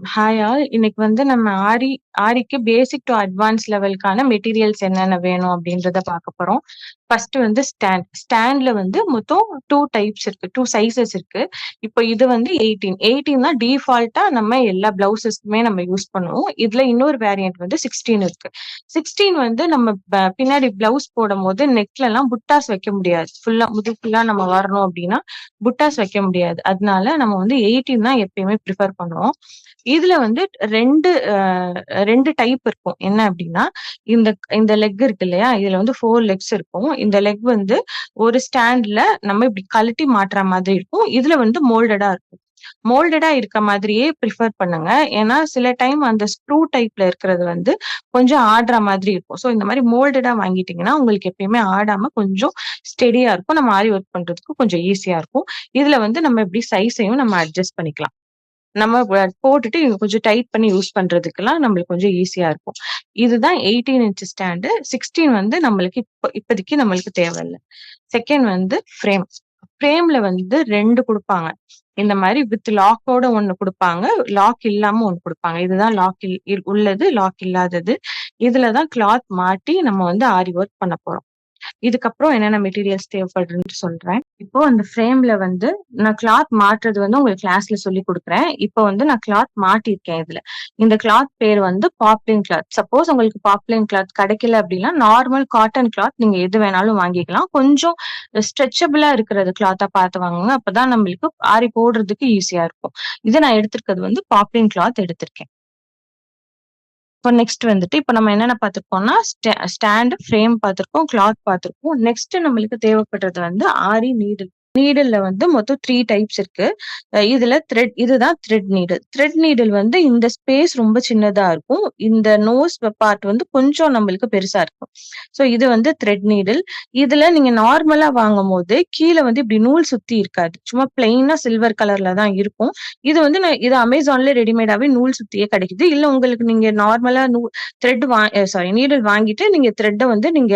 Hi all. இன்னைக்கு வந்து நம்ம ஆரிக்கு பேசிக் டு அட்வான்ஸ் லெவலுக்கான மெட்டீரியல்ஸ் என்னென்ன வேணும் அப்படின்றத பார்க்க போறோம். ஃபர்ஸ்ட் வந்து ஸ்டாண்ட்ல வந்து மொத்தம் 2 டைப்ஸ் இருக்கு. 2 சைஸஸ் இருக்கு. இப்போ இது வந்து 18. 18 தான் டிஃபால்ட்டா நம்ம எல்லா பிளவுஸஸ்க்குமே நம்ம யூஸ் பண்ணுவோம். இதுல இன்னொரு வேரியன்ட் வந்து 16 இருக்கு. 16 வந்து நம்ம பின்னாடி பிளவுஸ் போடும்போது நெக்லலாம் புட்டாஸ் வைக்க முடியாது. ஃபுல்லா நம்ம வரணும் அப்படின்னா புட்டாஸ் வைக்க முடியாது. அதனால நம்ம வந்து 18 தான் எப்பயுமே ப்ரிஃபர் பண்ணுவோம். இதுல வந்து 2 டைப் இருக்கும். என்ன அப்டின்னா, இந்த இந்த லெக் இருக்கு இல்லையா? இதுல வந்து 4 லெக்ஸ் இருக்கும். இந்த லெக் வந்து ஒரு ஸ்டாண்ட்ல நம்ம இப்டி கழட்டி மாட்ற மாதிரி இருக்கும். இதுல வந்து மோல்டடா இருக்கும். மோல்டடா இருக்க மாதிரியே ப்ரிஃபர் பண்ணுங்க. ஏன்னா, சில டைம் அந்த ஸ்க்ரூ டைப்ல இருக்கிறது வந்து கொஞ்சம் ஆடுற மாதிரி இருக்கும். ஸோ இந்த மாரி மோல்டடா வாங்கிட்டீங்கன்னா, உங்களுக்கு எப்பயுமே ஆடாம கொஞ்சம் ஸ்டெடியா இருக்கும். நம்ம ஆரி ஒர்க் பண்றதுக்கு கொஞ்சம் ஈஸியா இருக்கும். இதுல வந்து நம்ம இப்டி சைஸையும் நம்ம அட்ஜஸ்ட் பண்ணிக்கலாம். நம்ம போட்டுட்டு கொஞ்சம் டைட் பண்ணி யூஸ் பண்றதுக்கெல்லாம் நம்மளுக்கு கொஞ்சம் ஈஸியா இருக்கும். இதுதான் 18 இன்ச் ஸ்டாண்டு. 16 வந்து நம்மளுக்கு இப்போதைக்கு நம்மளுக்கு தேவையில்ல. செகண்ட் வந்து ஃப்ரேம். ஃப்ரேம்ல வந்து 2 குடுப்பாங்க. இந்த மாரி வித் லாக்கோட ஒண்ணு குடுப்பாங்க. லாக் இல்லாம ஒண்ணு குடுப்பாங்க. இதுதான் லாக் உள்ளது, லாக் இல்லாதது. இதுல தான் கிளாத் மாட்டி நம்ம வந்து ஆரி ஒர்க் பண்ண போறோம். இதுக்கப்புறம் என்னென்ன மெட்டீரியல்ஸ் தேவைப்படுதுன்னு சொல்றேன். இப்போ அந்த ஃப்ரேம்ல வந்து நான் கிளாத் மாட்டுறது வந்து உங்களுக்கு கிளாஸ்ல சொல்லிக் குடுக்குறேன். இப்போ வந்து நான் கிளாத் மாட்டியிருக்கேன் இதுல. இந்த கிளாத் பேர் வந்து பாப்லின் கிளாத். சப்போஸ் உங்களுக்கு பாப்லின் கிளாத் கிடைக்கல அப்படின்னா, நார்மல் காட்டன் கிளாத் நீங்க எது வேணாலும் வாங்கிக்கலாம். கொஞ்சம் ஸ்ட்ரெச்சபிளா இருக்கிறது கிளாத்தா பார்த்து வாங்குங்க. அப்பதான் நம்மளுக்கு ஆரி போடுறதுக்கு ஈஸியா இருக்கும். இது நான் எடுத்திருக்கிறது வந்து பாப்லின் கிளாத் எடுத்திருக்கேன். இப்போ நெக்ஸ்ட் வந்துட்டு இப்ப நம்ம என்னென்ன பார்த்திருக்கோம்னா, ஸ்டாண்ட், ஃப்ரேம் பார்த்திருக்கோம், கிளாத் பார்த்திருக்கோம். நெக்ஸ்ட் நம்மளுக்கு தேவைப்படுறது வந்து ஆரி நீடில். நீடில்ல வந்து மொத்தம் 3 டைப்ஸ் இருக்கு. இதுல இதுதான் த்ரெட் நீடில். த்ரெட் நீடில் வந்து இந்த ஸ்பேஸ் ரொம்ப சின்னதா இருக்கும். இந்த நோஸ் பார்ட் வந்து கொஞ்சம் நம்மளுக்கு பெருசா இருக்கும். ஸோ இது வந்து த்ரெட் நீடில். இதுல நீங்க நார்மலா வாங்கும்போது கீழ வந்து இப்படி நூல் சுத்தி இருக்காது. சும்மா பிளெயினா சில்வர் கலர்ல தான் இருக்கும். இது அமேசான்ல ரெடிமேடாவே நூல் சுத்தியே கிடைக்குது. இல்ல உங்களுக்கு நீங்க நார்மலா த்ரெட் சாரி நீடில் வாங்கிட்டு நீங்க த்ரெட்ட வந்து நீங்க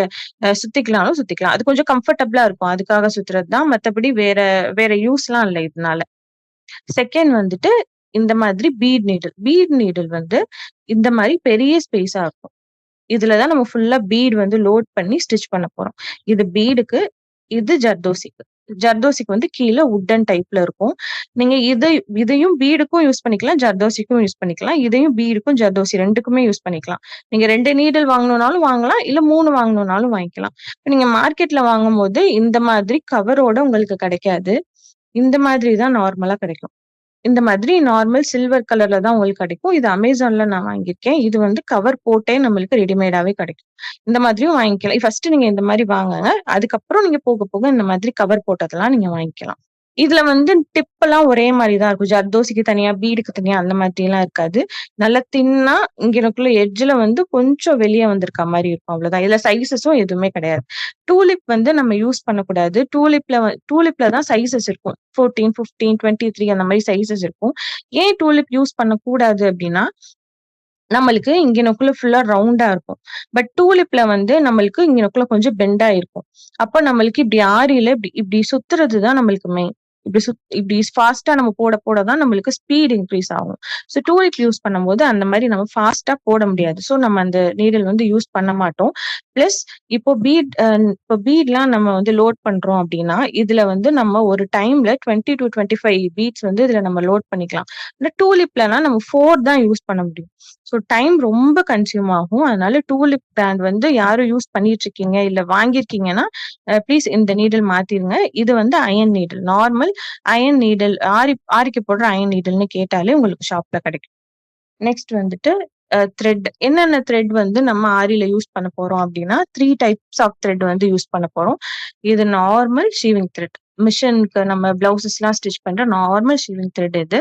சுத்திக்கலாம்னு சுத்திக்கலாம். அது கொஞ்சம் கம்ஃபர்டபுளா இருக்கும். அதுக்காக சுத்துறது தான். மத்தபடி வேற வேற யூஸ்லாம் இல்ல இதனால. செகண்ட் வந்துட்டு இந்த மாதிரி பீட் நீடில். பீட் நீடில் வந்து இந்த மாரி பெரிய ஸ்பேஸா இருக்கும். இதுல தான் நம்ம ஃபுல்லா பீட் வந்து லோட் பண்ணி ஸ்டிச் பண்ண போறோம். இது பீடுக்கு, இது ஜர்தோசிக்கு. ஜர்தோசிக்கு வந்து கீழ வுட்டன் டைப்ல இருக்கும். நீங்க இதையும் பீடுக்கும் யூஸ் பண்ணிக்கலாம். ஜர்தோசிக்கும் யூஸ் பண்ணிக்கலாம். இதையும் பீடுக்கும், ஜர்தோசி 2க்குமே யூஸ் பண்ணிக்கலாம். நீங்க 2 நீடில் வாங்கணும்னாலும் வாங்கலாம். இல்ல 3 வாங்கணும்னாலும் வாங்கிக்கலாம். இப்ப நீங்க மார்க்கெட்ல வாங்கும்போது இந்த மாதிரி கவரோட உங்களுக்கு கிடைக்காது. இந்த மாதிரி தான் நார்மலா கிடைக்கும். இந்த மாதிரி நார்மல் சில்வர் கலர்ல தான் உங்களுக்கு கிடைக்கும். இது அமேசான்ல நான் வாங்கியிருக்கேன். இது வந்து கவர் போட்டே நம்மளுக்கு ரெடிமேடாவே கிடைக்கும். இந்த மாதிரியும் வாங்கிக்கலாம். ஃபர்ஸ்ட் நீங்க இந்த மாரி வாங்குங்க. அதுக்கப்புறம் நீங்க போக போக இந்த மாதிரி கவர் போட்டதெல்லாம் நீங்க வாங்கிக்கலாம். இதுல வந்து டிப்பெல்லாம் ஒரே மாரி தான் இருக்கும். ஜர்தோசிக்கு தனியா, பீடுக்கு தனியா அந்த மாதிரிலாம் இருக்காது. நல்லா தின்னா இங்கனக்குள்ள எட்ஜ்ல வந்து கொஞ்சம் வெளிய வந்திருக்க மாரி இருக்கும். அவ்வளவுதான். இதுல சைஸஸும் எதுவுமே கிடையாது. டூலிப் வந்து நம்ம யூஸ் பண்ணக்கூடாது. டூலிப்ல தான் சைஸஸ் இருக்கும். 14, 15, 23 அந்த மாரி சைஸஸ் இருக்கும். ஏன் டூலிப் யூஸ் பண்ணக்கூடாது அப்டின்னா, நம்மளுக்கு இங்கனக்குள்ள ஃபுல்லா ரவுண்டா இருக்கும். பட் டூலிப்ல வந்து நம்மளுக்கு இங்கனக்குள்ள கொஞ்சம் பெண்டா இருக்கும். அப்ப நம்மளுக்கு இப்டி ஆரியில இப்டி இப்டி சுத்துறது தான் நம்மளுக்கு மெயின். இப்டி ஃபாஸ்ட்டா நம்ம போட போட தான் நம்மளுக்கு ஸ்பீட் இன்கிரீஸ் ஆகும். ஸோ டூலிப் யூஸ் பண்ணும்போது அந்த மாரி நம்ம ஃபாஸ்ட்டா போட முடியாது. ஸோ நம்ம அந்த நீடில் வந்து யூஸ் பண்ண மாட்டோம். பிளஸ் இப்போ பீட்லாம் நம்ம வந்து லோட் பண்றோம் அப்டின்னா, இதுல வந்து நம்ம ஒரு டைம்ல 20 டூ 25 பீட்ஸ் வந்து இதுல நம்ம லோட் பண்ணிக்கலாம். ஆனா டூலிப்லனா நம்ம 4 தான் யூஸ் பண்ண முடியும். ஸோ டைம் ரொம்ப கன்சியூம் ஆகும். அதனால டூலிப் பிராண்ட் வந்து யாரும் யூஸ் பண்ணிட்டு இருக்கீங்க, இல்ல வாங்கியிருக்கீங்கன்னா, ப்ளீஸ் இந்த நீடில் மாத்திருங்க. இது வந்து iron needle. Normal iron needle ஆரிக்கு போடுற அயன் நீடில்ன்னு கேட்டாலே உங்களுக்கு ஷாப்ல கிடைக்கும். நெக்ஸ்ட் வந்துட்டு த்ரெட். என்னென்ன த்ரெட் வந்து நம்ம ஆரில யூஸ் பண்ண போறோம் அப்டின்னா, 3 டைப்ஸ் ஆஃப் த்ரெட் வந்து யூஸ் பண்ண போறோம். இது நார்மல் ஷீவிங் த்ரெட். மிஷின்க்கு நம்ம பிளவுஸஸ்லாம் ஸ்டிச் பண்ற நார்மல் ஷீவிங் த்ரெட் இது.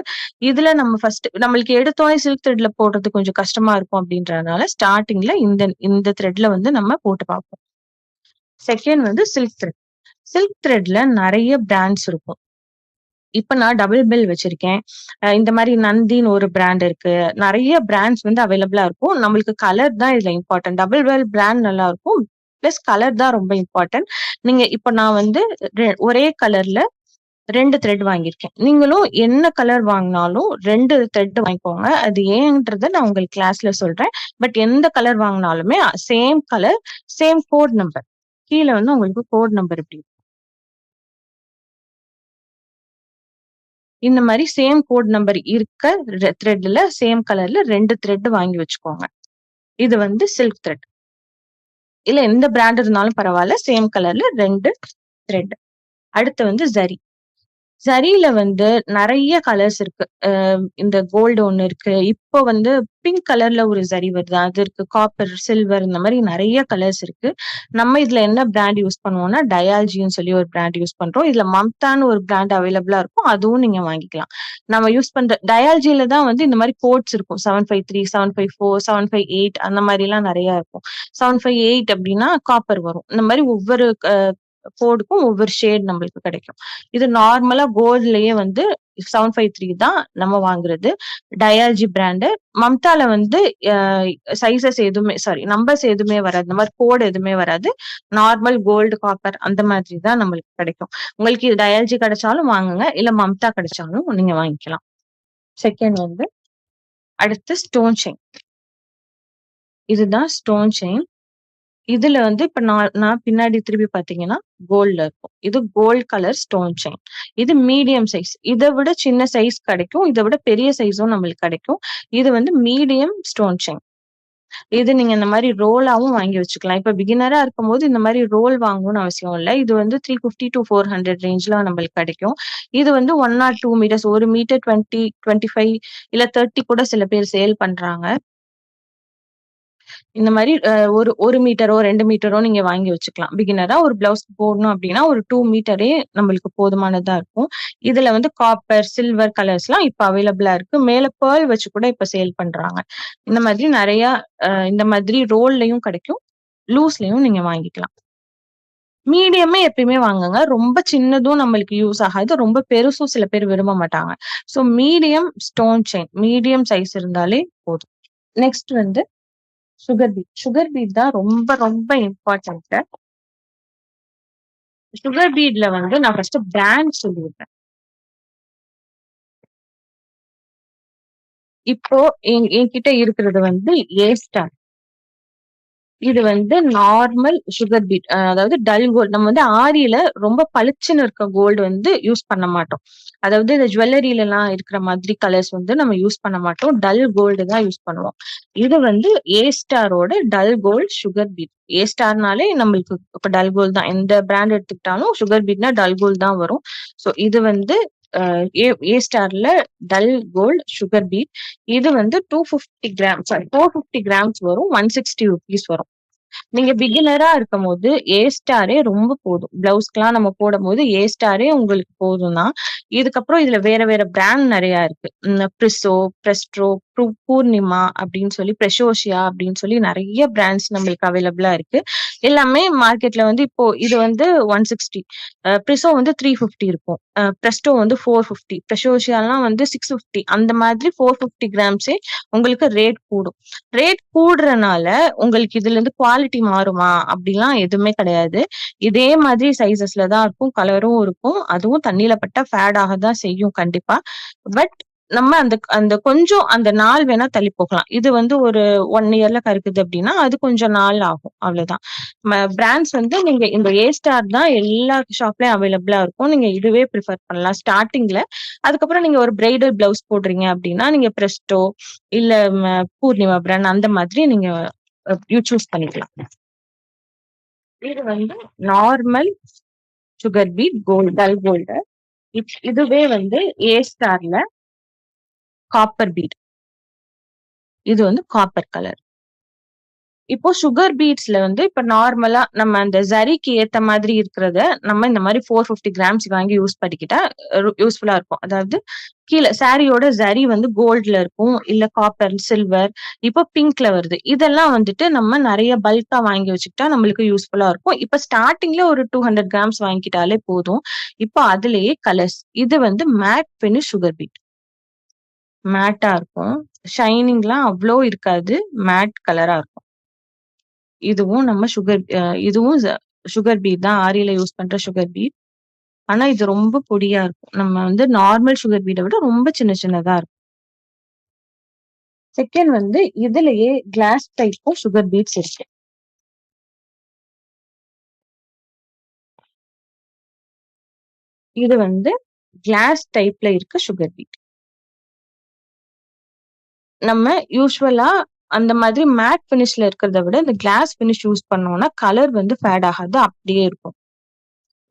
இதுல நம்ம ஃபர்ஸ்ட் நம்மளுக்கு எடுத்தோனே சில்க் த்ரெட்ல போடுறது கொஞ்சம் கஷ்டமா இருக்கும் அப்டின்றதுனால, ஸ்டார்ட்டிங்ல இந்த இந்த த்ரெட்ல வந்து நம்ம போட்டு பார்ப்போம். செகண்ட் வந்து சில்க் த்ரெட். சில்க் த்ரெட்ல நெறைய பிராண்ட்ஸ் இருக்கும். இப்ப நான் டபுள் பெல் வச்சிருக்கேன். இந்த மாரி நந்தின்னு ஒரு பிராண்ட் இருக்கு. நெறைய பிராண்ட்ஸ் வந்து அவைலபிளா இருக்கும். நம்மளுக்கு கலர் தான் இதுல இம்பார்ட்டன்ட். டபுள் பெல் பிராண்ட் நல்லா இருக்கும். பிளஸ் கலர் தான் ரொம்ப இம்பார்ட்டன்ட். இப்ப நான் வந்து ஒரே கலர்ல 2 த்ரெட் வாங்கியிருக்கேன். நீங்களும் என்ன கலர் வாங்குனாலும் 2 த்ரெட் வாங்கிக்கோங்க. அது ஏன்றத நான் உங்களுக்கு கிளாஸ்ல சொல்றேன். பட் எந்த கலர் வாங்குனாலுமே same colour, same code number. கீழ வந்து உங்களுக்கு கோட் நம்பர் இப்படி இந்த மாரி சேம் கோட் நம்பர் இருக்க த்ரெட்ல சேம் கலர்ல 2 த்ரெட் வாங்கி வச்சுக்கோங்க. இது வந்து சில்க் த்ரெட். இல்ல எந்த பிராண்ட் இருந்தாலும் பரவால்ல. சேம் கலர்ல 2 த்ரெட். அடுத்து வந்து ஜரி. ஜரியில வந்து நெறைய கலர்ஸ் இருக்கு. இந்த கோல்டு ஒண்ணு இருக்கு. இப்போ வந்து பிங்க் கலர்ல ஒரு ஜரி வருது. அது இருக்கு. காப்பர், சில்வர் இந்த மாரி நெறைய கலர்ஸ் இருக்கு. நம்ம இதுல என்ன பிராண்ட் யூஸ் பண்ணுவோம்னா, டயால்ஜின்னு சொல்லி ஒரு பிராண்ட் யூஸ் பண்றோம். இதுல மம்தான்னு ஒரு பிராண்ட் அவைலபிளா இருக்கும். அதுவும் நீங்க வாங்கிக்கலாம். நம்ம யூஸ் பண்ற டயால்ஜில தான் வந்து இந்த மாரி கோட்ஸ் இருக்கும். 753, 754, 758 அந்த மாரிலாம் நெறைய இருக்கும். 758 அப்டின்னா காப்பர் வரும். இந்த மாரி ஒவ்வொரு கோடுக்கும் ஒவ்வொரு ஷேட் நம்மளுக்கு கிடைக்கும். இது நார்மலா கோல்ட்லயே வந்து 753 தான் நம்ம வாங்குறது. டயால்ஜி பிராண்டு. மம்தால வந்து அ சைஸஸ் எதுவுமே நம்பர்ஸ் எதுவுமே வராது. இந்த மாரி கோட் எதுவுமே வராது. நார்மல் கோல்டு, காப்பர் அந்த மாதிரி தான் நம்மளுக்கு கிடைக்கும். உங்களுக்கு இது டயால்ஜி கிடைச்சாலும் வாங்குங்க. இல்ல மம்தா கிடைச்சாலும் நீங்க வாங்கிக்கலாம். செகண்ட் வந்து அடுத்து ஸ்டோன் செயின். இதுதான் ஸ்டோன் செயின். இதுல வந்து இப்ப நான் பின்னாடி திருப்பி பார்த்தீங்கன்னா, கோல்ட்ல இருக்கும். இது கோல்ட் கலர் ஸ்டோன் செயின். இது மீடியம் சைஸ். இத விட சின்ன சைஸ் கிடைக்கும். இத விட பெரிய சைஸும் நம்மளுக்கு கிடைக்கும். இது வந்து மீடியம் ஸ்டோன் செயின். இது நீங்க இந்த மாரி ரோலாவும் வாங்கி வச்சுக்கலாம். இப்ப பிகினரா இருக்கும்போது இந்த மாரி ரோல் வாங்கணும்னு அவசியம் இல்ல. இது வந்து 350-400 ரேஞ்ச்ல நம்மளுக்கு கிடைக்கும். இது வந்து 1 ஆர் 2 மீட்டர்ஸ் 1 மீட்டர் 20, 25 இல்ல 30 கூட சில பேர் சேல் பண்றாங்க. இந்த மாரி ஒரு 1 மீட்டரோ, 2 மீட்டரோ நீங்க வாங்கி வச்சுக்கலாம். பிகினரா ஒரு பிளவுஸ் போடணும் அப்டின்னா, ஒரு 2 மீட்டரே நம்மளுக்கு போதுமானதா இருக்கும். இதுல வந்து காப்பர், சில்வர் கலர்ஸ்லாம் இப்ப அவைலபிளா இருக்கு. மேல பேர்ல் வச்சு கூட இப்ப சேல் பண்றாங்க. இந்த மாதிரி நெறைய இந்த மாதிரி ரோல்லயும் கிடைக்கும். லூஸ்லயும் நீங்க வாங்கிக்கலாம். மீடியமே எப்பயுமே வாங்குங்க. ரொம்ப சின்னதும் நம்மளுக்கு யூஸ் ஆகாது. ரொம்ப பெருசும் சில பேர் விரும்ப மாட்டாங்க. So medium stone chain, medium size இருந்தாலே போதும். நெக்ஸ்ட் வந்து சுகர் பீட். சுகர் பீட் தான் ரொம்ப ரொம்ப இம்பார்ட்டன்ட். சுகர் பீட்ல வந்து நான் ஃபர்ஸ்ட் பிராண்ட் சொல்லிடுறேன். இப்போ என்கிட்ட இருக்கிறது வந்து ஏ ஸ்டார். இது வந்து நார்மல் சுகர் பீட். அதாவது டல் கோல்ட். நம்ம வந்து ஆரியில ரொம்ப பளிச்சுன்னு இருக்க கோல்டு வந்து யூஸ் பண்ண மாட்டோம். அதாவது இந்த ஜுவல்லரிலலாம் இருக்கிற மாதிரி கலர்ஸ் வந்து நம்ம யூஸ் பண்ண மாட்டோம். டல் கோல்டு தான் யூஸ் பண்ணுவோம். இது வந்து ஏ ஸ்டாரோட டல் கோல்ட் சுகர் பீட். ஏ ஸ்டார்னாலே நம்மளுக்கு இப்ப டல் கோல்ட் தான். எந்த பிராண்ட் எடுத்துக்கிட்டாலும் சுகர் பீட்னா டல் கோல்ட் தான் வரும். ஸோ இது வந்து ஏ ஏ ஸ்டார்ல டல் கோல்ட் சுகர் பீட். இது வந்து 250 கிராம் 450 கிராம்ஸ் வரும். 160 ரூபீஸ் வரும். நீங்க பிகினரா இருக்கும்போது ஏ ஸ்டாரே ரொம்ப போதும். பிளவுஸ்க்குலாம் நம்ம போடும்போது ஏ ஸ்டாரே உங்களுக்கு போதும் தான். இதுக்கப்புறம் இதுல வேற வேற பிராண்ட் நெறைய இருக்கு. பிரிசோ, பிரஸ்ட்ரோ, பூர்ணிமா அப்படின்னு சொல்லி பிரஷோசியா அப்படின்னு சொல்லி நெறைய பிராண்ட்ஸ் நம்மளுக்கு அவைலபிளா இருக்கு. எல்லாமே மார்க்கெட்ல வந்து இப்போ இது வந்து 160. பிரிசோ வந்து 350 இருக்கும். பிரஸ்டோ வந்து 450. பிரஷோசியாலாம் வந்து 650. அந்த மாதிரி 450 கிராம்ஸே உங்களுக்கு ரேட் கூடும். ரேட் கூடுறனால உங்களுக்கு இதுல இருந்து குவாலிட்டி மாறுமா? அப்படிலாம் எதுவுமே கிடையாது. இதே மாதிரி சைஸஸ்ல தான் இருக்கும். கலரும் இருக்கும். அதுவும் தண்ணீல பட்டா ஃபேட் ஆக தான் செய்யும் கண்டிப்பா. பட் நம்ம அந்த அந்த கொஞ்சம் அந்த நாள் வேணா தள்ளி போகலாம். இது வந்து ஒரு 1 இயர்ல கருக்குது அப்படின்னா, அது கொஞ்சம் நாள் ஆகும். அவ்வளவுதான். பிராண்ட்ஸ் வந்து நீங்க இந்த ஏ ஸ்டார் தான் எல்லா ஷாப்லயும் அவைலபிளா இருக்கும். நீங்க இதுவே பிரிஃபர் பண்ணலாம் ஸ்டார்ட்டிங்ல. அதுக்கப்புறம் நீங்க ஒரு பிரைடல் பிளவுஸ் போடுறீங்க அப்படின்னா, நீங்க பிரஸ்டோ இல்ல பூர்ணிமா பிராண்ட் அந்த மாதிரி நீங்க சூஸ் பண்ணிக்கலாம். இது வந்து normal sugar bead gold dull gold. இதுவே வந்து ஏ ஸ்டார்ல காப்பர் பீட். இது வந்து காப்பர் கலர். இப்போ சுகர் பீட்ஸ்ல வந்து இப்ப நார்மலா நம்ம அந்த ஜரிக்கு ஏத்த மாதிரி இருக்கிறத நம்ம இந்த மாதிரி 450 கிராம்ஸ் வாங்கி யூஸ் பண்ணிக்கிட்டா யூஸ்ஃபுல்லா இருக்கும். அதாவது கீழ சாரியோட ஜரி வந்து கோல்ட்ல இருக்கும். இல்ல காப்பர், சில்வர், இப்போ பிங்க்ல வருது. இதெல்லாம் வந்துட்டு நம்ம நெறைய பல்க்கா வாங்கி வச்சுக்கிட்டா நம்மளுக்கு யூஸ்ஃபுல்லா இருக்கும். இப்ப ஸ்டார்ட்டிங்ல ஒரு 200 கிராம்ஸ் வாங்கிக்கிட்டாலே போதும். இப்போ அதுலயே கலர்ஸ். இது வந்து மேட் ஃபினிஷ் சுகர் பீட். மேட்டா இருக்கும். ஷைனிங்லாம் அவ்ளோ இருக்காது. மேட் கலரா இருக்கும். இதுவும் நம்ம இதுவும் சுகர் பீட் தான். ஆரியில யூஸ் பண்ற சுகர் பீட். ஆனா இது ரொம்ப பொடியா இருக்கும். நம்ம வந்து நார்மல் சுகர் பீட விட ரொம்ப சின்ன சின்னதா இருக்கும். செகண்ட் வந்து இதுலயே கிளாஸ் டைப்பும் சுகர் பீட்ஸ் இருக்கு. இது வந்து கிளாஸ் டைப்ல இருக்க சுகர் பீட். நம்ம யூசுவலா அந்த மாதிரி மேட் ஃபினிஷ்ல இருக்கிறத விட இந்த கிளாஸ் ஃபினிஷ் யூஸ் பண்ணோம்னா கலர் வந்து ஃபேட் ஆகாது. அப்படியே இருக்கும்.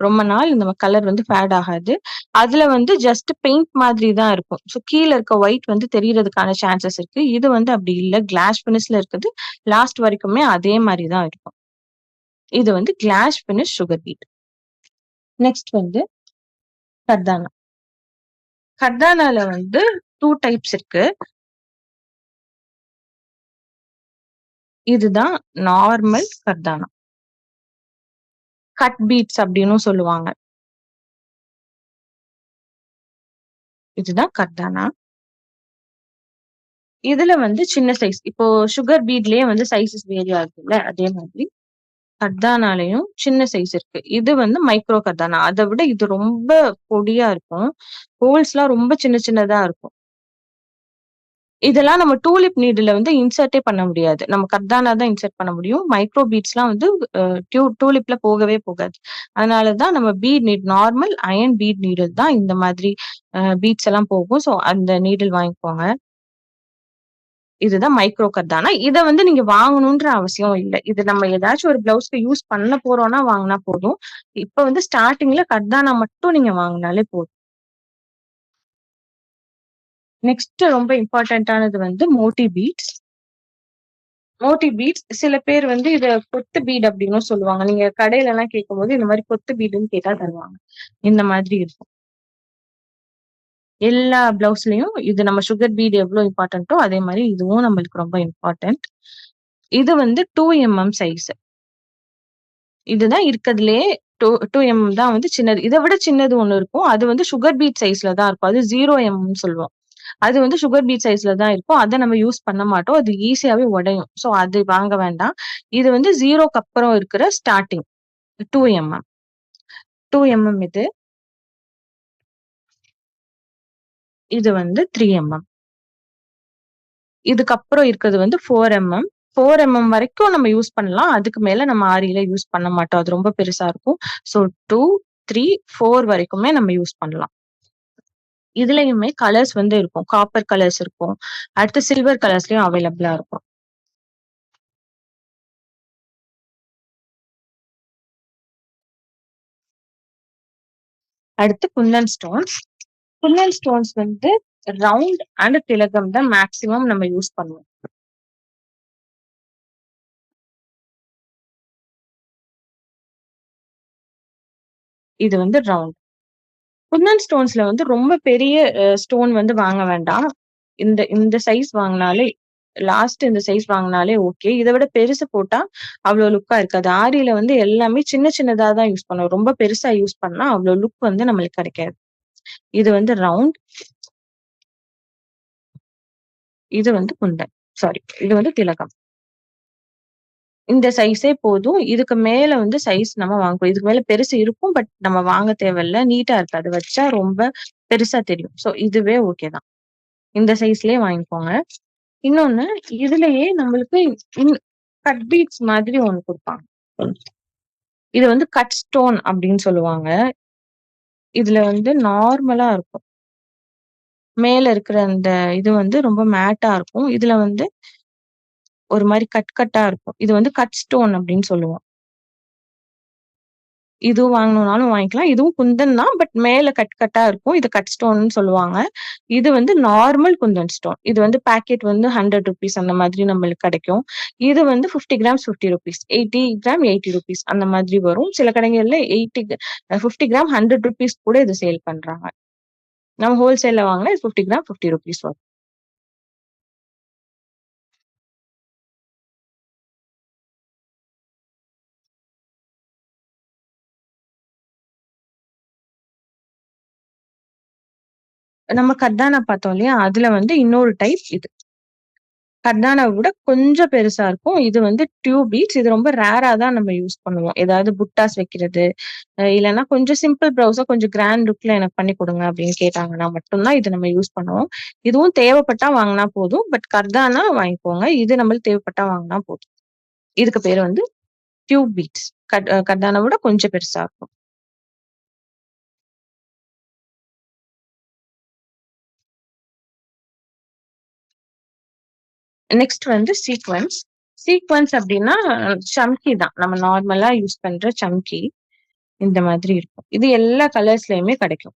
ரொம்ப நாள் இந்த கலர் வந்து ஃபேட் ஆகாது. அதுல வந்து ஜஸ்ட் பெயிண்ட் மாதிரி தான் இருக்கும். ஸோ கீழ இருக்க ஒயிட் வந்து தெரியறதுக்கான சான்சஸ் இருக்கு. இது வந்து அப்படி இல்ல. கிளாஸ் ஃபினிஷ்ல இருக்குது. லாஸ்ட் வரைக்குமே அதே மாரி தான் இருக்கும். இது வந்து glass finish sugar bead. Next வந்து கர்தானா. கர்தானால வந்து 2 டைப்ஸ் இருக்கு. இதுதான் நார்மல் கர்தானா. கட் பீட்ஸ் அப்டின்னும் சொல்லுவாங்க. இதுதான் கர்தானா. இதுல வந்து சின்ன சைஸ். இப்போ சுகர் பீட்லயே வந்து சைஸஸ் வேரி ஆகுதுல்ல, அதே மாதிரி கர்தானாலயும் சின்ன சைஸ் இருக்கு. இது வந்து மைக்ரோ கர்தானா. அத விட இது ரொம்ப பொடியா இருக்கும். ஹோல்ஸ்லாம் ரொம்ப சின்ன சின்னதா இருக்கும். இதெல்லாம் நம்ம டூலிப் நீடில்ல வந்து இன்சர்ட்டே பண்ண முடியாது. நம்ம கர்தானா தான் இன்சர்ட் பண்ண முடியும். மைக்ரோ பீட்ஸ்லாம் வந்து அ டூலிப்ல போகவே போகாது. அதனால தான் நம்ம bead need normal iron bead needle தான் இந்த மாதிரி பீட்ஸ் எல்லாம் போகும். ஸோ அந்த நீடில் வாங்கிக்கோங்க. இதுதான் மைக்ரோ கர்தானா. இத வந்து நீங்க வாங்கணுன்ற அவசியம் இல்ல. இது நம்ம ஏதாச்சும் ஒரு பிளவுஸ்க்கு யூஸ் பண்ண போறோம்னா வாங்குனா போதும். இப்ப வந்து ஸ்டார்ட்டிங்ல கர்தானா மட்டும் நீங்க வாங்குனாலே போதும். நெக்ஸ்ட் ரொம்ப இம்பார்ட்டன்ட்டானது வந்து மோட்டி பீட்ஸ். மோட்டி பீட்ஸ் சில பேர் வந்து இத கொத்து பீட் அப்டின்னும் சொல்லுவாங்க. நீங்க கடையிலலாம் கேட்கும்போது இந்த மாரி கொத்து பீடுன்னு கேட்டா தருவாங்க. இந்த மாதிரி இருக்கும். எல்லா பிளவுஸ்லயும் இது நம்ம சுகர் பீட் எவ்ளோ இம்பார்ட்டன்ட்டோ அதே மாரி இதுவும் நம்மளுக்கு ரொம்ப இம்பார்ட்டன்ட். இது வந்து 2 எம்எம் சைஸ். இதுதான் இருக்கதுலயே 2 எம்எம் தான் வந்து சின்னது. இத விட சின்னது ஒண்ணு இருக்கும். அது வந்து சுகர் பீட் சைஸ்ல தான் இருக்கும். அது 0 எம்எம்ன்னு சொல்லுவோம். அது வந்து சுகர் பீட் சைஸ்ல தான் இருக்கும். அத நம்ம யூஸ் பண்ண மாட்டோம். அது ஈஸியாவே உடையும். ஸோ அது வாங்க வேண்டாம். இது வந்து 0க்கு அப்புறம் இருக்கிற ஸ்டார்ட்டிங் 2 எம்எம். 2 எம்எம் இது. இது வந்து 3 எம்எம். இதுக்கப்புறம் இருக்கிறது வந்து 4 எம்எம். 4 எம்எம் வரைக்கும் நம்ம யூஸ் பண்ணலாம். அதுக்கு மேல நம்ம ஆரியில யூஸ் பண்ண மாட்டோம். அது ரொம்ப பெருசா இருக்கும். ஸோ 2, 3, 4 வரைக்குமே நம்ம யூஸ் பண்ணலாம். இதுலயுமே கலர்ஸ் வந்து இருக்கும். காப்பர் கலர்ஸ் இருக்கும். அடுத்து சில்வர் கலர்ஸ்லயும் அவைலபிளா இருக்கும். அடுத்து குந்தன் ஸ்டோன்ஸ். குந்தன் ஸ்டோன்ஸ் வந்து ரவுண்ட் அண்ட் திலகம் தான் மேக்ஸிமம் நம்ம யூஸ் பண்ணுவோம். இது வந்து ரவுண்ட். குந்தன் ஸ்டோன்ஸ்ல வந்து ரொம்ப பெரிய ஸ்டோன் வந்து வாங்க வேண்டாம். இந்த இந்த சைஸ் வாங்குனாலே லாஸ்ட் இந்த சைஸ் வாங்குனாலே ஓகே. இத விட பெருசு போட்டா அவ்ளோ லுக்கா இருக்காது. ஆரியில வந்து எல்லாமே சின்ன சின்னதா தான் யூஸ் பண்ணுவோம். ரொம்ப பெருசா யூஸ் பண்ணா அவ்ளோ லுக் வந்து நம்மளுக்கு கிடைக்காது. இது வந்து ரவுண்ட். இது வந்து குந்தன். சாரி. இது வந்து திலகம். இந்த சைஸே போதும். இதுக்கு மேல வந்து சைஸ் நம்ம வாங்கக்கூடாது. இதுக்கு மேல பெருசு இருக்கும். பட் நம்ம வாங்க தேவையில்ல. நீட்டா இருக்காது. வச்சா ரொம்ப பெருசா தெரியும். ஸோ இதுவே ஓகே தான். இந்த சைஸ்லயே வாங்கிக்கோங்க. இன்னொன்னு இதுலயே நம்மளுக்கு இன் கட் பீட்ஸ் மாதிரி ஒண்ணு குடுப்பாங்க. இது வந்து கட் ஸ்டோன் அப்படின்னு சொல்லுவாங்க. இதுல வந்து நார்மலா இருக்கும். மேல இருக்கிற அந்த இது வந்து ரொம்ப மேட்டா இருக்கும். இதுல வந்து ஒரு மாரி கட் கட்டா இருக்கும். இது வந்து கட் ஸ்டோன் அப்படின்னு சொல்லுவோம். இதுவும் வாங்கணும்னாலும் வாங்கிக்கலாம். இதுவும் குந்தன் தான். பட் மேல கட் கட்டா இருக்கும். இது கட் ஸ்டோன்னு சொல்லுவாங்க. இது வந்து நார்மல் குந்தன் ஸ்டோன். இது வந்து பாக்கெட் வந்து ₹100 அந்த மாதிரி நம்மளுக்கு கிடைக்கும். இது வந்து 50 கிராம்ஸ் ₹50. 80 கிராம் ₹80 அந்த மாதிரி வரும். சில கடைகள்ல 50 கிராம் ₹100 கூட இது சேல் பண்றாங்க. நம்ம ஹோல்சேல்ல வாங்குனா இது 50 கிராம் ₹50 வரும். நம்ம கர்தானா பார்த்தோம் இல்லையா? அதுல வந்து இன்னொரு டைப் இது. கர்தானாவ விட கொஞ்சம் பெருசா இருக்கும். இது வந்து டியூப் பீட்ஸ். இது ரொம்ப ரேரா தான் நம்ம யூஸ் பண்ணுவோம். ஏதாவது புட்டாஸ் வைக்கிறது, இல்லன்னா கொஞ்சம் சிம்பிள் ப்ளவுஸா கொஞ்சம் கிராண்ட் லுக்ல எனக்கு பண்ணி குடுங்க அப்படின்னு கேட்டாங்கன்னா மட்டும் தான் இது நம்ம யூஸ் பண்ணுவோம். இதுவும் தேவைப்பட்டா வாங்குனா போதும். பட் கர்தானா வாங்கிக்கோங்க. இது நம்மளுக்கு தேவைப்பட்டா வாங்குனா போதும். இதுக்கு பேரு வந்து டியூப் பீட்ஸ். கர்தானா விட கொஞ்சம் பெருசா இருக்கும். நெக்ஸ்ட் வந்து சீக்வென்ஸ். சீக்வென்ஸ் அப்டின்னா, சம்கி தான். நம்ம நார்மலா யூஸ் பண்ற சம்கி. இந்த மாதிரி இருக்கும். இது எல்லா கலர்ஸ்லயுமே கிடைக்கும்.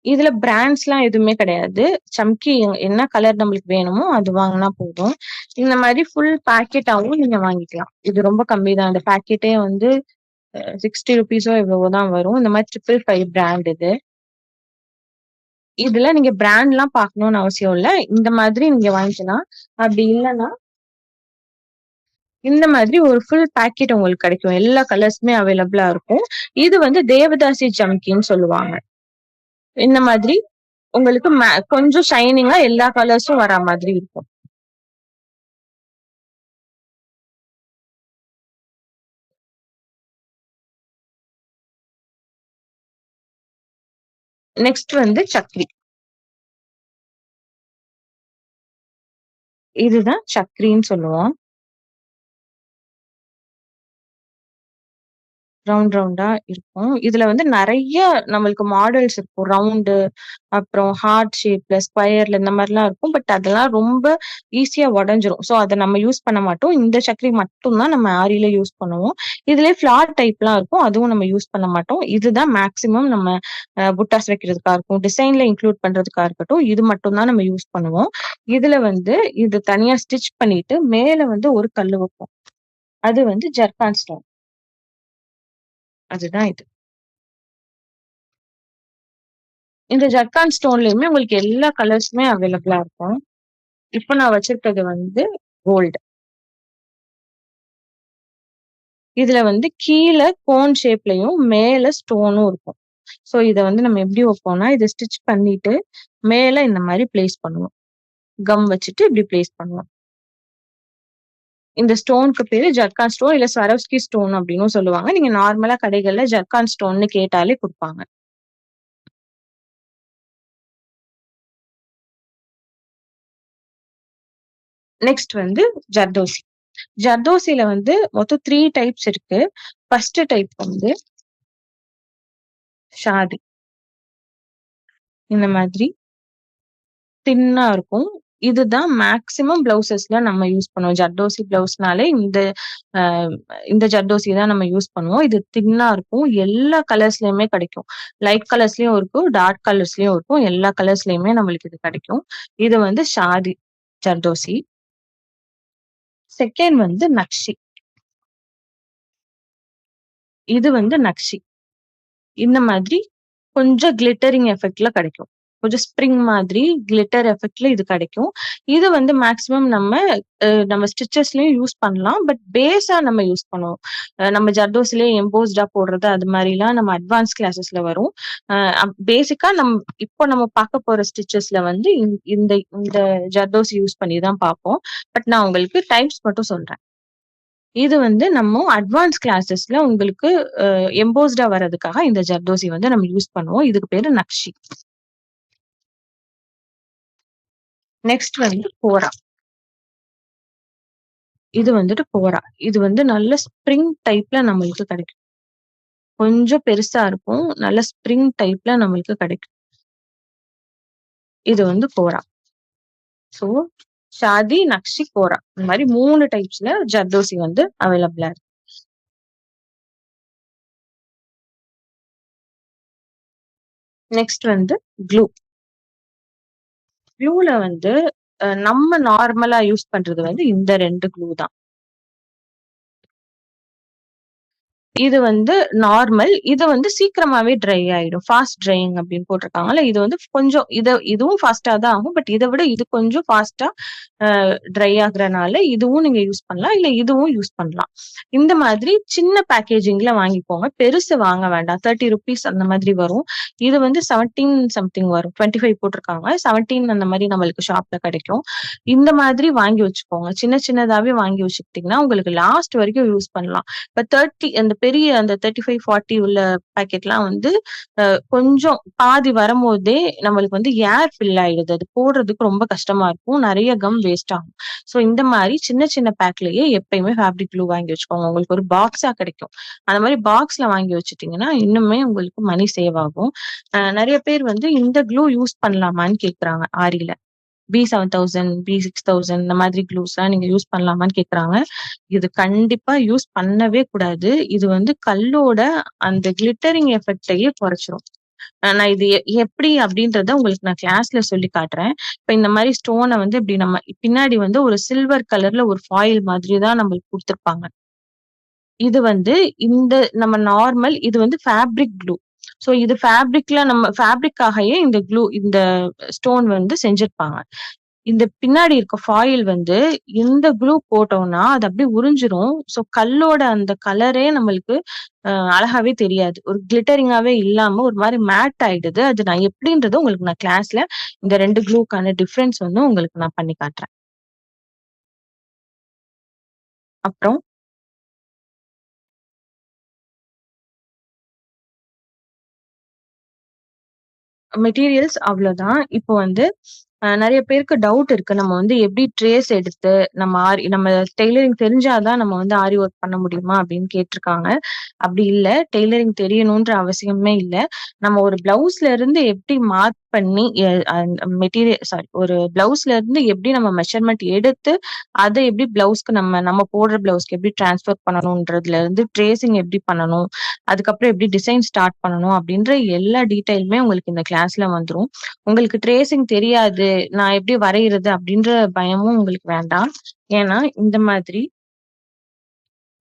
இதுல பிராண்ட்ஸ்லாம் எதுவுமே கிடையாது. சம்கி என்ன கலர் நம்மளுக்கு வேணுமோ அது வாங்குனா போதும். இந்த மாரி ஃபுல் பாக்கெட்டாவும் நீங்க வாங்கிக்கலாம். இது ரொம்ப கம்மி தான். இந்த பாக்கெட்டே வந்து ₹60 எவ்வளவோ தான் வரும். இந்த மாரி 555 பிராண்ட் இது. இதுல நீங்க பிராண்ட்லாம் பார்க்கணும்னு அவசியம் இல்ல. இந்த மாதிரி நீங்க வாங்கிக்கலாம். அப்படி இல்லன்னா இந்த மாதிரி ஒரு ஃபுல் பாக்கெட் உங்களுக்கு கிடைக்கும். எல்லா கலர்ஸுமே அவைலபிளா இருக்கும். இது வந்து தேவதாசி ஜம்கின்னு சொல்லுவாங்க. இந்த மாதிரி உங்களுக்கு கொஞ்சம் ஷைனிங்கா எல்லா கலர்ஸும் வரா மாதிரி இருக்கும். நெக்ஸ்ட் வந்து சக்ரி. இதுதான் சக்ரின்னு சொல்லுவோம். ரவுண்ட் ரவுண்டா இருக்கும். இதுல வந்து நெறைய நம்மளுக்கு மாடல்ஸ் இருக்கும். ரவுண்டு, அப்புறம் ஹார்ட் ஷேப்ல, ஸ்கொயர்ல இந்த மாரிலாம் இருக்கும். பட் அதெல்லாம் ரொம்ப ஈஸியா உடைஞ்சிரும். ஸோ அத நம்ம யூஸ் பண்ண மாட்டோம். இந்த சக்கரி மட்டும் தான் நம்ம ஆரில யூஸ் பண்ணுவோம். இதுலயே ஃப்ளார் டைப்லாம் இருக்கும். அதுவும் நம்ம யூஸ் பண்ண மாட்டோம். இதுதான் மேக்ஸிமம் நம்ம புட்டாஸ் வைக்கிறதுக்கா இருக்கும், டிசைன்ல இன்க்ளூட் பண்றதுக்கா இருக்கட்டும், இது மட்டும் தான் நம்ம யூஸ் பண்ணுவோம். இதுல வந்து இது தனியா ஸ்டிச் பண்ணிட்டு, மேல வந்து ஒரு கல்லு வைப்போம். அது வந்து ஜர்கான் ஸ்டோன். அதுதான் இது. இந்த ஜர்கான் ஸ்டோன்லயுமே உங்களுக்கு எல்லா கலர்ஸுமே அவைலபிளா இருக்கும். இப்ப நான் வச்சிருக்கிறது வந்து கோல்டு. இதுல வந்து கீழ கோன் ஷேப்லயும், மேல ஸ்டோனும் இருக்கும். சோ இத வந்து நம்ம எப்படி வைப்போம்னா, இத ஸ்டிச் பண்ணிட்டு, மேல இந்த மாரி பிளேஸ் பண்ணுவோம். கம் வச்சுட்டு இப்படி பிளேஸ் பண்ணுவோம். இந்த ஸ்டோனுக்கு பேரு ஜர்கான் ஸ்டோன் இல்ல ஸ்வரோஸ்கி ஸ்டோன் அப்படின்னும் சொல்லுவாங்க. நீங்க நார்மலா கடைகள்ல ஜர்கான் ஸ்டோன்னு கேட்டாலே குடுப்பாங்க. நெக்ஸ்ட் வந்து ஜர்தோசி. ஜர்தோசில வந்து மொத்தம் 3 டைப்ஸ் இருக்கு. ஃபர்ஸ்ட் டைப் வந்து ஷாதி. இந்த மாதிரி தின்னா இருக்கும். இதுதான் மேக்ஸிமம் பிளவுசஸ்ல நம்ம யூஸ் பண்ணுவோம். ஜர்தோசி பிளவுஸ்னாலே அ இந்த ஜர்தோசி தான் நம்ம யூஸ் பண்ணுவோம். இது தின்னா இருக்கும். எல்லா கலர்ஸ்லயுமே கிடைக்கும். லைட் கலர்ஸ்லயும் இருக்கும், டார்க் கலர்ஸ்லயும் இருக்கும். எல்லா கலர்ஸ்லயுமே நம்மளுக்கு இது கிடைக்கும். இது வந்து ஷாதி ஜர்தோசி. செகண்ட் வந்து நக்ஷி. இது வந்து நக்ஷி. இந்த மாதிரி கொஞ்சம் கிளிட்டரிங் எஃபெக்ட்ல கிடைக்கும். கொஞ்சம் ஸ்ப்ரிங் மாதிரி கிளிட்டர் எஃபெக்ட்ல இது கிடைக்கும். இது வந்து மேக்ஸிமம் நம்ம ஸ்டிச்சஸ்லயும் யூஸ் பண்ணலாம். பட் பேஸா நம்ம யூஸ் பண்ணுவோம். நம்ம ஜர்தோசிலயே எம்போஸ்டா போடுறது அது மாரிலாம் நம்ம அட்வான்ஸ் கிளாஸஸ்ல வரும். பேசிக்கா இப்போ நம்ம பார்க்க போற ஸ்டிச்சஸ்ல வந்து இந்த இந்த ஜர்தோசி யூஸ் பண்ணி தான் பார்ப்போம். பட் நான் உங்களுக்கு டைப்ஸ் மட்டும் சொல்றேன். இது வந்து நம்ம அட்வான்ஸ் கிளாஸஸ்ல உங்களுக்கு எம்போஸ்டா வர்றதுக்காக இந்த ஜர்தோசி வந்து நம்ம யூஸ் பண்ணுவோம். இதுக்கு பேரு நக்ஷி. நெக்ஸ்ட் வந்து கோரா. இது வந்துட்டு கோரா. இது வந்து நல்ல ஸ்ப்ரிங் டைப்ல நம்மளுக்கு கிடைக்கும். கொஞ்சம் பெருசா இருக்கும். நல்ல ஸ்ப்ரிங் டைப்ல நம்மளுக்கு கிடைக்கும். இது வந்து கோரா. சோ ஷாதி, நக்ஷி, கோரா. இந்த மாரி 3 டைப்ஸ்ல ஜர்தோசி வந்து அவைலபிளா இருக்கு. நெக்ஸ்ட் வந்து க்ளூ. க்ளூல வந்து நம்ம நார்மலா யூஸ் பண்றது வந்து இந்த 2 க்ளூ தான். இது வந்து நார்மல். இது வந்து சீக்கிரமாவே ட்ரை ஆயிடும். ஃபாஸ்ட் ட்ரையிங் அப்படின்னு போட்டிருக்காங்கல்ல. இது வந்து கொஞ்சம் இதுவும் ஃபாஸ்ட்டா தான் ஆகும். பட் இத விட இது கொஞ்சம் ஃபாஸ்ட்டா ட்ரை ஆகுறனால இதுவும் நீங்க யூஸ் பண்ணலாம். இல்ல இதுவும் யூஸ் பண்ணலாம். இந்த மாதிரி சின்ன பேக்கேஜிங்ல வாங்கிக்கோங்க. பெருசு வாங்க வேண்டாம். ₹30 அந்த மாதிரி வரும். இது வந்து 17 சம்திங் வரும். 25 போட்டிருக்காங்க. 17 அந்த மாரி நம்மளுக்கு ஷாப்ல கிடைக்கும். இந்த மாதிரி வாங்கி வச்சுக்கோங்க. சின்ன சின்னதாவே வாங்கி வச்சுக்கிட்டீங்கன்னா, உங்களுக்கு லாஸ்ட் வரைக்கும் யூஸ் பண்ணலாம். இப்ப 30 அந்த பெரிய அந்த 35, 40 உள்ள பாக்கெட்லாம் வந்து கொஞ்சம் பாதி வரும்போதே நம்மளுக்கு வந்து ஏர் ஃபில் ஆயிடுது. அது போடுறதுக்கு ரொம்ப கஷ்டமா இருக்கும். நெறைய கம் வேஸ்ட் ஆகும். ஸோ இந்த மாரி சின்ன சின்ன பேக்லயே எப்பயுமே ஃபேப்ரிக் க்ளூ வாங்கி வச்சுக்கோங்க. உங்களுக்கு ஒரு பாக்ஸா கிடைக்கும். அந்த மாரி பாக்ஸ்ல வாங்கி வச்சுட்டீங்கன்னா, இன்னுமே உங்களுக்கு மணி சேவ் ஆகும். நெறைய பேர் வந்து இந்த க்ளூ யூஸ் பண்ணலாமான்னு கேட்கறாங்க ஆரில. B7000, B6000 இந்த மாதிரி க்ளூஸ்லாம் நீங்க யூஸ் பண்ணலாமான்னு கேட்கறாங்க. இது கண்டிப்பா யூஸ் பண்ணவே கூடாது. இது வந்து கல்லோட அந்த கிளிட்டரிங் எஃபெக்ட்டயே குறைச்சிரும். நான் இது எப்படி அப்படின்றத உங்களுக்கு நான் கிளாஸ்ல சொல்லி காட்டுறேன். இப்ப இந்த மாரி ஸ்டோன வந்து இப்படி நம்ம பின்னாடி வந்து ஒரு சில்வர் கலர்ல ஒரு ஃபாயில் மாதிரி தான் நம்மளுக்கு குடுத்துருப்பாங்க. இது வந்து இந்த நம்ம நார்மல் இது வந்து ஃபேப்ரிக் க்ளூ. ஸோ இது ஃபேப்ரிக்ல நம்ம ஃபேப்ரிக்காகயே இந்த க்ளூ இந்த ஸ்டோன் வந்து செஞ்சிருப்பாங்க. இந்த பின்னாடி இருக்க ஃபாயில் வந்து இந்த க்ளூ போட்டோம்னா, அது அப்படியே உறிஞ்சிரும். ஸோ கல்லோட அந்த கலரே நம்மளுக்கு அழகாவே தெரியாது. ஒரு கிளிட்டரிங்காவே இல்லாம ஒரு மாரி மேட் ஆயிடுது. அது நான் எப்படின்றத உங்களுக்கு நான் கிளாஸ்ல இந்த 2 க்ளூக்கான டிஃபரன்ஸ் வந்து உங்களுக்கு நான் பண்ணி காட்டுறேன். அப்புறம் மெட்டீரியல்ஸ் அவ்வளோதான். இப்போ வந்து நெறைய பேருக்கு டவுட் இருக்கு. நம்ம வந்து எப்படி ட்ரேஸ் எடுத்து நம்ம டெய்லரிங் தெரிஞ்சா தான் நம்ம வந்து ஆரி ஒர்க் பண்ண முடியுமா? அப்படின்னு கேட்டிருக்காங்க. அப்படி இல்ல. டெய்லரிங் தெரியணுன்ற அவசியமே இல்ல. நம்ம ஒரு ப்ளவுஸ்ல இருந்து எப்படி மார்க் பண்ணி ஒரு ப்ளவுஸ்ல இருந்து எப்படி நம்ம மெஷர்மென்ட் எடுத்து, அத எப்படி ப்ளவுஸ்க்கு நம்ம போடுற ப்ளவுஸ்க்கு எப்படி ட்ரான்ஸ்ஃபர் பண்ணணும்ன்றதுல இருந்து ட்ரேசிங் எப்படி பண்ணணும்? அதுக்கப்புறம் எப்படி டிசைன் ஸ்டார்ட் பண்ணணும்? அப்படின்ற எல்லா டீட்டெயிலுமே உங்களுக்கு இந்த கிளாஸ்ல வந்துரும். உங்களுக்கு ட்ரேசிங் தெரியாது. நான் எப்படி வரையறது அப்படின்ற பயமும் உங்களுக்கு வேண்டாம். ஏன்னா, இந்த மாதிரி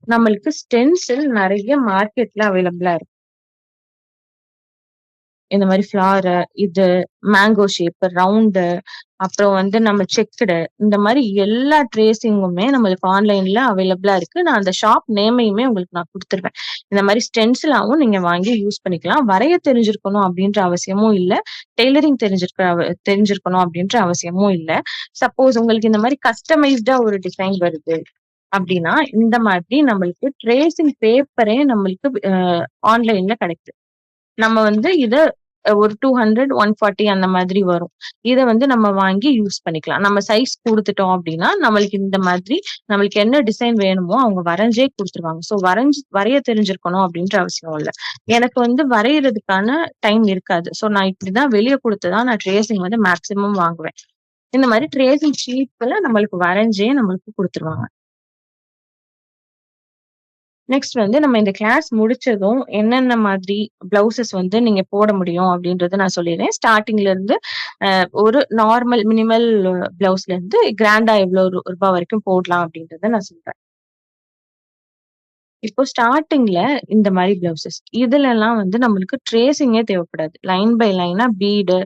நம்மளுக்கு ஸ்டென்சில் நெறைய மார்க்கெட்ல அவைலபிளா இருக்கு. இந்த மாரி ஃப்ளாரு, இது மேங்கோ ஷேப், ரவுண்டு, அப்புறம் வந்து நம்ம செக்குடு இந்த மாரி எல்லா ட்ரேசிங்குமே நம்மளுக்கு ஆன்லைன்ல அவைலபிளா இருக்கு. நான் அந்த ஷாப் நேமையுமே உங்களுக்கு நான் குடுத்துருவேன். இந்த மாரி ஸ்டென்சிலாவும் நீங்க வாங்கி யூஸ் பண்ணிக்கலாம். வரைய தெரிஞ்சிருக்கணும் அப்டின்ற அவசியமும் இல்ல. டெய்லரிங் தெரிஞ்சிருக்கணும் அப்டின்ற அவசியமும் இல்ல. சப்போஸ் உங்களுக்கு இந்த மாரி கஸ்டமைஸ்டா ஒரு டிசைன் வருது அப்டின்னா, இந்த மாதிரி நம்மளுக்கு ட்ரேசிங் பேப்பரே நம்மளுக்கு ஆன்லைன்ல கிடைக்குது. நம்ம வந்து இத ஒரு 200, 140 அந்த மாதிரி வரும். இத வந்து நம்ம வாங்கி யூஸ் பண்ணிக்கலாம். நம்ம சைஸ் குடுத்துட்டோம் அப்டின்னா, நம்மளுக்கு என்ன டிசைன் வேணுமோ அவங்க வரைஞ்சே குடுத்துருவாங்க. ஸோ வரைய தெரிஞ்சிருக்கணும் அப்டின்ற அவசியம் இல்ல. எனக்கு வந்து வரையறதுக்கான டைம் இருக்காது. ஸோ நான் இப்டிதான் வெளிய குடுத்து தான் நான் ட்ரேசிங் வந்து மேக்ஸிமம் வாங்குவேன். இந்த மாரி ட்ரேசிங் ஷீட்ல நம்மளுக்கு வரைஞ்சே நம்மளுக்கு குடுத்துருவாங்க. நெக்ஸ்ட் வந்து நம்ம இந்த கிளாஸ் முடிச்சதும், என்னென்ன மாதிரி ப்ளவுசஸ் வந்து நீங்க போட முடியும் அப்டின்றத நான் சொல்லிர்றேன். ஸ்டார்ட்டிங்ல இருந்து ஒரு நார்மல் மினிமல் ப்ளவுஸ்ல இருந்து கிராண்டா எவ்ளோ ரூபா வரைக்கும் போடலாம் அப்டின்றத நான் சொல்றேன். இப்போ ஸ்டார்ட்டிங்ல இந்த மாரி ப்ளவுசஸ். இதுலலாம் வந்து நம்மளுக்கு ட்ரேசிங்கே தேவைப்படாது. லைன் பை லைனா பீடு,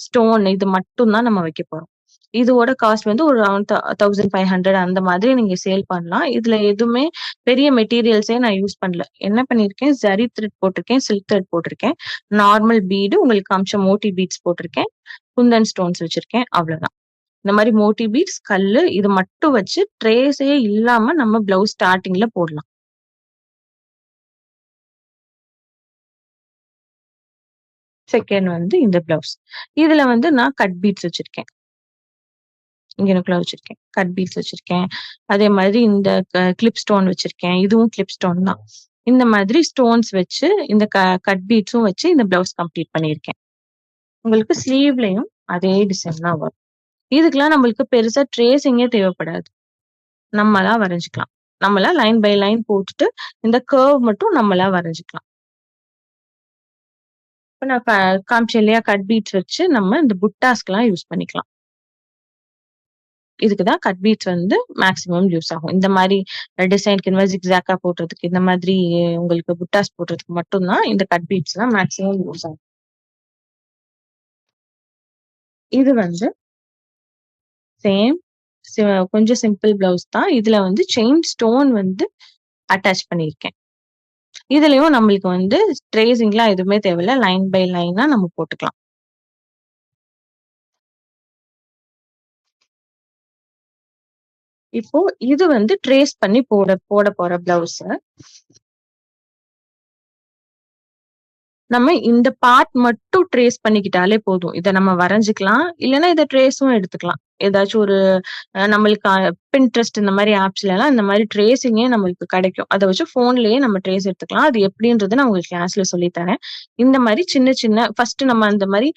ஸ்டோன் இது மட்டும் தான் நம்ம வைக்க போறோம். இதோட காஸ்ட் வந்து ஒரு அரவுண்ட் 1500 அந்த மாதிரி நீங்க சேல் பண்ணலாம். இதுல எதுவுமே பெரிய மெட்டீரியல்ஸே நான் யூஸ் பண்ணல. என்ன பண்ணியிருக்கேன், ஜரி த்ரெட் போட்டிருக்கேன், சில்க் த்ரெட் போட்டிருக்கேன். நார்மல் பீடு உங்களுக்கு காமிச்ச மோட்டி பீட்ஸ் போட்டிருக்கேன். குந்தன் ஸ்டோன்ஸ் வச்சிருக்கேன். அவ்வளோதான். இந்த மாரி மோட்டி பீட்ஸ், கல்லு இது மட்டும் வச்சு ட்ரேஸே இல்லாம நம்ம ப்ளவுஸ் ஸ்டார்ட்டிங்ல போடலாம். செகண்ட் வந்து இந்த ப்ளவுஸ். இதுல வந்து நான் கட் பீட்ஸ் வச்சிருக்கேன். இங்கனக்குள்ள வச்சிருக்கேன். கட் பீட்ஸ் வச்சிருக்கேன். அதே மாதிரி இந்த கிளிப் ஸ்டோன் வச்சிருக்கேன். இதுவும் கிளிப் ஸ்டோன் தான். இந்த மாதிரி ஸ்டோன்ஸ் வச்சு இந்த கட் பீட்ஸும் வச்சு இந்த ப்ளவுஸ் கம்ப்ளீட் பண்ணியிருக்கேன். உங்களுக்கு ஸ்லீவ்லயும் அதே டிசைன் தான் வரும். இதுக்கெல்லாம் நம்மளுக்கு பெருசா ட்ரேசிங்கே தேவைப்படாது. நம்மளா வரைஞ்சுக்கலாம். நம்மளா லைன் பை லைன் போட்டுட்டு, இந்த கர்வ் மட்டும் நம்மளா வரைஞ்சுக்கலாம். இப்ப நான் காமிச்சேன் இல்லையா? கட் பீட்ஸ் வச்சு நம்ம இந்த புட்டாஸ்க்குலாம் யூஸ் பண்ணிக்கலாம். இதுக்கு தான் கட் பீட்ஸ் வந்து மேக்ஸிமம் யூஸ் ஆகும். இந்த மாரி டிசைனுக்கு இந்த மாரி ஜிக்ஸாக்கா போடுறதுக்கு, இந்த மாதிரி உங்களுக்கு புட்டாஸ் போடுறதுக்கு மட்டும் தான் இந்த கட் பீட்ஸ் தான் மேக்ஸிமம் யூஸ் ஆகும். இது வந்து சேம் சி கொஞ்சம் சிம்பிள் ப்ளவுஸ் தான். இதுல வந்து செயின் ஸ்டோன் வந்து அட்டாச் பண்ணியிருக்கேன். இதுலயும் நம்மளுக்கு வந்து ட்ரேசிங்லாம் எதுவுமே தேவையில்ல. லைன் பை லைனா நம்ம போட்டுக்கலாம். இப்போ இது வந்து ட்ரேஸ் பண்ணி போட போட போற ப்ளவுஸு. நம்ம இந்த பார்ட் மட்டும் ட்ரேஸ் பண்ணிக்கிட்டாலே போதும். இத நம்ம வரைஞ்சுக்கலாம். இல்லன்னா இத ட்ரேஸும் எடுத்துக்கலாம். ஏதாச்சும் ஒரு நம்மளுக்கு Pinterest இந்த மாரி ஆப்ஸ்லலாம் இந்த மாரி ட்ரேசிங்கே நம்மளுக்கு கிடைக்கும். அத வச்சு ஃபோன்லயே நம்ம ட்ரேஸ் எடுத்துக்கலாம். அது எப்படின்றத நான் உங்களுக்கு கிளாஸ்ல சொல்லி தரேன். இந்த மாரி சின்ன சின்ன ஃபர்ஸ்ட் நம்ம அந்த மாரி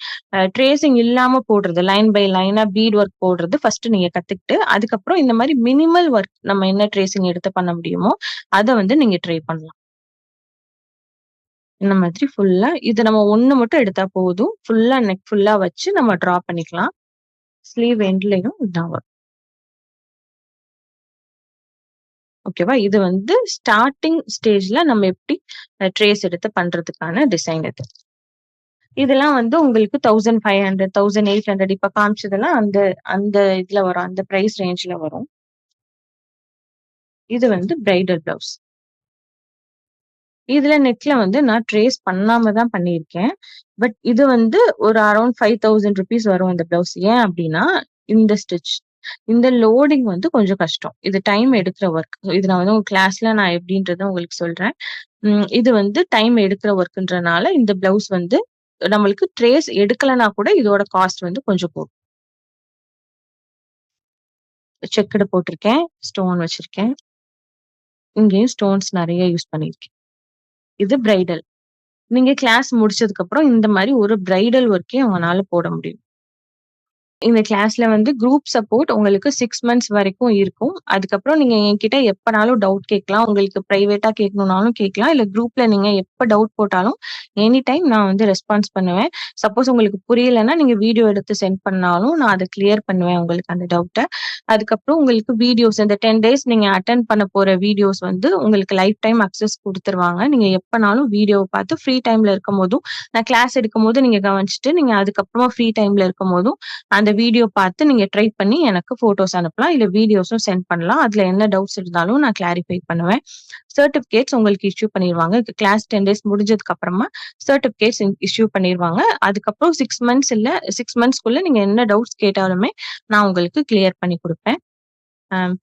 ட்ரேசிங் இல்லாம போடுறது, லைன் பை லைனா பீட் ஒர்க் போடுறது ஃபர்ஸ்ட் நீங்க கத்துக்கிட்டு, அதுக்கப்புறம் இந்த மாரி மினிமல் ஒர்க் நம்ம என்ன ட்ரேசிங் எடுத்து பண்ண முடியுமோ, அத வந்து நீங்க ட்ரை பண்ணலாம். இந்த மாதிரி ஃபுல்லா இது நம்ம 1 மட்டும் எடுத்தா போதும். ஃபுல்லா நெக் ஃபுல்லா வச்சு நம்ம ட்ரா பண்ணிக்கலாம். ஸ்லீவ் எண்ட்லயும் இதான் வரும். ஓகேவா? இது வந்து ஸ்டார்ட்டிங் ஸ்டேஜ்ல நம்ம எப்படி ட்ரேஸ் எடுத்து பண்றதுக்கான டிசைன் இது. இதெல்லாம் வந்து உங்களுக்கு 1500, 1800 இப்ப காமிச்சதெல்லாம் அந்த அந்த இதுல வரும். அந்த பிரைஸ் ரேஞ்ச்ல வரும். இது வந்து பிரைடல் பிளவுஸ். இதுல நெக்ல வந்து நான் ட்ரேஸ் பண்ணாம தான் பண்ணியிருக்கேன். பட் இது வந்து ஒரு அரவுண்ட் ₹5000 வரும் இந்த பிளவுஸ். ஏன் அப்டின்னா, இந்த ஸ்டிட்ச். இந்த லோடிங் வந்து கொஞ்சம் கஷ்டம். இது டைம் எடுக்கிற ஒர்க். இது நான் வந்து உங்க கிளாஸ்ல நான் எப்டின்றத உங்களுக்கு சொல்றேன். இது வந்து டைம் எடுக்கிற ஒர்க்ன்றனால இந்த பிளவுஸ் வந்து நம்மளுக்கு ட்ரேஸ் எடுக்கலனா கூட இதோட காஸ்ட் வந்து கொஞ்சம் கூடும். செக்குடு போட்டிருக்கேன். ஸ்டோன் வச்சிருக்கேன். இங்கேயும் ஸ்டோன்ஸ் நெறைய யூஸ் பண்ணியிருக்கேன். இது பிரைடல். நீங்க கிளாஸ் முடிச்சதுக்கு அப்புறம் இந்த மாரி ஒரு பிரைடல் ஒர்க்கே உங்கனால போட முடியும். இந்த கிளாஸ்ல வந்து குரூப் சப்போர்ட் உங்களுக்கு 6 மந்த்ஸ் வரைக்கும் இருக்கும். அதுக்கப்புறம் நீங்க என்கிட்ட எப்பனாலும் டவுட் கேட்கலாம். உங்களுக்கு பிரைவேட்டா கேட்கணும்னாலும் கேட்கலாம். இல்ல குரூப்ல நீங்க எப்ப டவுட் போட்டாலும் எனி டைம் நான் வந்து ரெஸ்பான்ஸ் பண்ணுவேன். சப்போஸ் உங்களுக்கு புரியலன்னா நீங்க வீடியோ எடுத்து சென்ட் பண்ணாலும் நான் அத கிளியர் பண்ணுவேன் உங்களுக்கு அந்த டவுட்ட. அதுக்கப்புறம் உங்களுக்கு வீடியோஸ் இந்த 10 டேஸ் நீங்க அட்டெண்ட் பண்ண போற வீடியோஸ் வந்து உங்களுக்கு லைஃப் டைம் அக்சஸ் குடுத்துருவாங்க. நீங்க எப்பனாலும் வீடியோவ பார்த்து ஃப்ரீ டைம்ல இருக்கும்போதும், நான் கிளாஸ் எடுக்கும்போது நீங்க கவனிச்சுட்டு, நீங்க அதுக்கப்புறமா ஃப்ரீ டைம்ல இருக்கும்போதும் அந்த வீடியோ பார்த்து நீங்க ட்ரை பண்ணி எனக்கு ஃபோட்டோஸ் அனுப்பலாம். இல்ல வீடியோஸும் சென்ட் பண்ணலாம். அதுல என்ன டவுட்ஸ் இருந்தாலும் நான் கிளாரிஃபை பண்ணுவேன். சர்டிபிகேட்ஸ் உங்களுக்கு இஷ்யூ பண்ணிருவாங்க. கிளாஸ் 10 டேஸ் முடிஞ்சதுக்கு அப்புறமா சர்டிபிகேட்ஸ் இஷ்யூ பண்ணிருவாங்க. அதுக்கப்புறம் 6 மந்த்ஸ் இல்ல 6 மந்த்ஸ்க்குள்ள நீங்க என்ன டவுட்ஸ் கேட்டாலுமே நான் உங்களுக்கு கிளியர் பண்ணி குடுப்பேன்.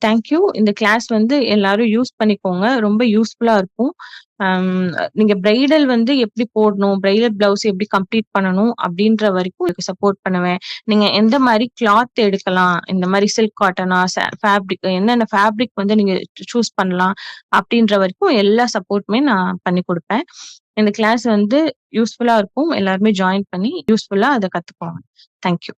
Thank you. இந்த கிளாஸ் வந்து எல்லாரும் யூஸ் பண்ணிக்கோங்க. ரொம்ப யூஸ்ஃபுல்லா இருக்கும். அம் நீங்க பிரைடல் வந்து எப்படி போடணும், பிரைடல் பிளவுஸ் எப்படி கம்ப்ளீட் பண்ணணும் அப்படின்ற வரைக்கும் உங்களுக்கு சப்போர்ட் பண்ணுவேன். நீங்க எந்த மாரி கிளாத் எடுக்கலாம், இந்த மாரி சில்க் காட்டனா, ஃபேப்ரிக் என்னென்ன ஃபேப்ரிக் வந்து நீங்க சூஸ் பண்ணலாம் அப்படின்ற வரைக்கும் எல்லா சப்போர்ட்டுமே நான் பண்ணி குடுப்பேன். இந்த கிளாஸ் வந்து யூஸ்ஃபுல்லா இருக்கும். எல்லாருமே ஜாயின் பண்ணி யூஸ்ஃபுல்லா அத கத்துக்கோங்க. Thank you.